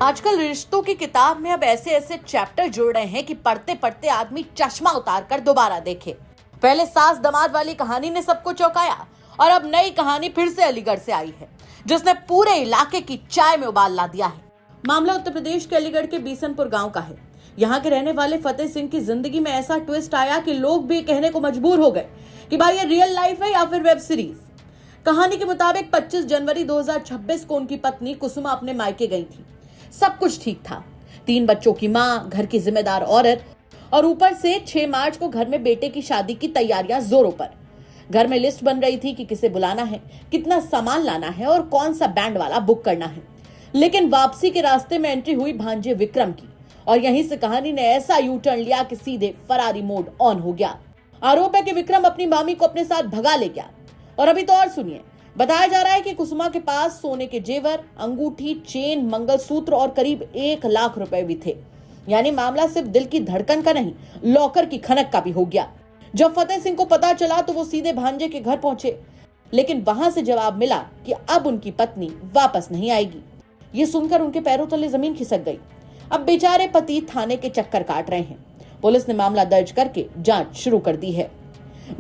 आजकल रिश्तों की किताब में अब ऐसे ऐसे चैप्टर जुड़ रहे हैं कि पढ़ते पढ़ते आदमी चश्मा उतार कर दोबारा देखे। पहले सास दमाद वाली कहानी ने सबको चौंकाया और अब नई कहानी फिर से अलीगढ़ से आई है, जिसने पूरे इलाके की चाय में उबाल ला दिया है। मामला उत्तर प्रदेश के अलीगढ़ के बीसनपुर गांव का है। यहाँ के रहने वाले फतेह सिंह की जिंदगी में ऐसा ट्विस्ट आया कि लोग भी कहने को मजबूर हो गए कि भाई ये रियल लाइफ है या फिर वेब सीरीज। कहानी के मुताबिक 25 जनवरी 2026 को उनकी पत्नी कुसुमा अपने मायके गई थी। सब कुछ ठीक था, 3 बच्चों की मां, घर की जिम्मेदार औरत और ऊपर से 6 मार्च को घर में बेटे की शादी की तैयारियां जोरों पर। घर में लिस्ट बन रही थी कि किसे बुलाना है, कितना सामान लाना है और कौन सा बैंड वाला बुक करना है। लेकिन वापसी के रास्ते में एंट्री हुई भांजे विक्रम की और यहीं से कहानी ने ऐसा यू टर्न लिया कि सीधे फरारी मोड ऑन हो गया। आरोप है कि विक्रम अपनी मामी को अपने साथ भगा ले गया। और अभी तो और सुनिए, बताया जा रहा है कि कुसुमा के पास सोने के जेवर, अंगूठी, चेन, मंगलसूत्र और करीब 1 लाख रुपए भी थे। यानी मामला सिर्फ दिल की धड़कन का नहीं, लॉकर की खनक का भी हो गया। जब फतेह सिंह को पता चला तो वो सीधे भांजे के घर पहुंचे, लेकिन वहां से जवाब मिला कि अब उनकी पत्नी वापस नहीं आएगी। ये सुनकर उनके पैरों तले जमीन खिसक गई। अब बेचारे पति थाने के चक्कर काट रहे हैं। पुलिस ने मामला दर्ज करके जांच शुरू कर दी है।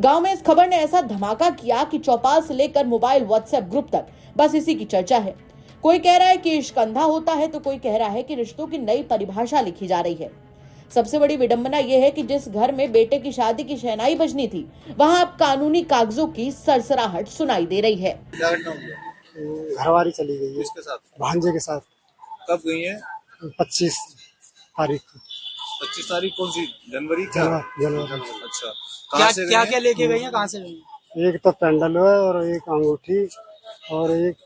गांव में इस खबर ने ऐसा धमाका किया कि चौपाल से लेकर मोबाइल, व्हाट्सएप ग्रुप तक बस इसी की चर्चा है। कोई कह रहा है कि इश्क अंधा होता है तो कोई कह रहा है कि रिश्तों की नई परिभाषा लिखी जा रही है। सबसे बड़ी विडंबना यह है कि जिस घर में बेटे की शादी की शहनाई बजनी थी, वहां अब कानूनी कागजों की सरसराहट सुनाई दे रही है। घरवाली चली गई है इसके साथ, भांजे के साथ। कब गई है? 25 तारीख को। 25 तारीख कौन सी जनवरी? जनवरी। अच्छा, क्या क्या लेके गई है? कहाँ से गई है? एक तो पेंडल है और एक अंगूठी और एक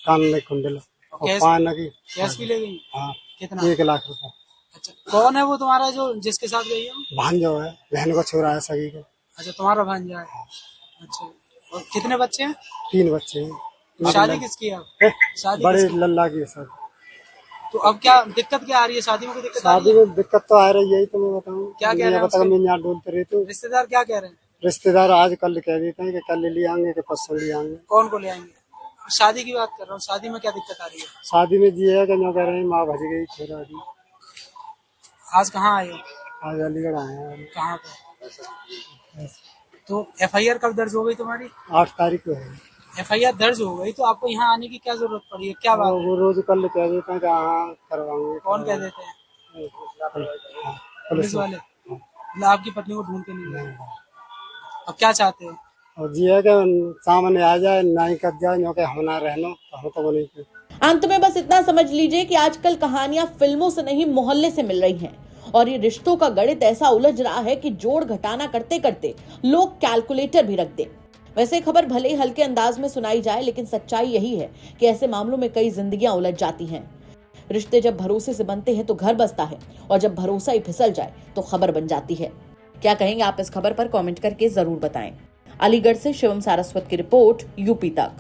कान में कुंडल और पान की कैश भी ले गई? हाँ, कितना? 1 लाख रुपए। अच्छा, कौन है वो तुम्हारा जो जिसके साथ गई है? भांजो है, बहन का छोरा है सगी का। अच्छा, तुम्हारा भांजा है। अच्छा, और कितने बच्चे हैं? 3 बच्चे हैं। शादी किसकी है? शादी बड़े किसकी? लल्ला की है सर। तो अब क्या दिक्कत क्या आ रही है? शादी में कोई दिक्कत आ रही शादी में दिक्कत तो आ रही है, तो मैं बताऊँ क्या कह रहे हैं? मैं यहाँ डोलते रही तो रिश्तेदार क्या कह रहे हैं? रिश्तेदार आज कल कह देते हैं कि कल ले आएंगे कि परसों ले आएंगे। कौन को ले आएंगे? शादी की बात कर रहा हूँ, शादी में क्या दिक्कत आ रही है? शादी में जी है कि जो कह रहे हैं माँ भज गई छोरा दी। आज कहाँ आए हो? आज अलीगढ़ आए हैं। कहाँ पे? तो FIR कब दर्ज हो गई तुम्हारी? 8 तारीख को है। FIR दर्ज हो गई तो आपको यहाँ आने की क्या जरूरत पड़ी है? क्या बात? वो रोज कल कह देते हैं कि हाँ करवाएंगे। कौन कह देते हैं? पुलिस वाले? मतलब आपकी पत्नी को ढूंढ के नहीं गए? अब क्या चाहते हैं? और जी है कि सामने आ जाए, नहीं कर जाए, जो कि हम ना रहना तो हम तो नहीं कर। अंत में बस इतना समझ लीजिए कि आजकल कहानियां फिल्मों से नहीं, मोहल्ले से मिल रही हैं और ये रिश्तों का गणित ऐसा उलझ रहा है कि जोड़ घटाना करते करते लोग कैलकुलेटर भी रख दें। वैसे खबर भले ही हल्के अंदाज में सुनाई जाए, लेकिन सच्चाई यही है कि ऐसे मामलों में कई जिंदगियां उलझ जाती हैं। रिश्ते जब भरोसे से बनते हैं तो घर बसता है और जब भरोसा ही फिसल जाए तो खबर बन जाती है। क्या कहेंगे आप इस खबर पर? कमेंट करके जरूर बताएं। अलीगढ़ से शिवम सारस्वत की रिपोर्ट, यूपी तक।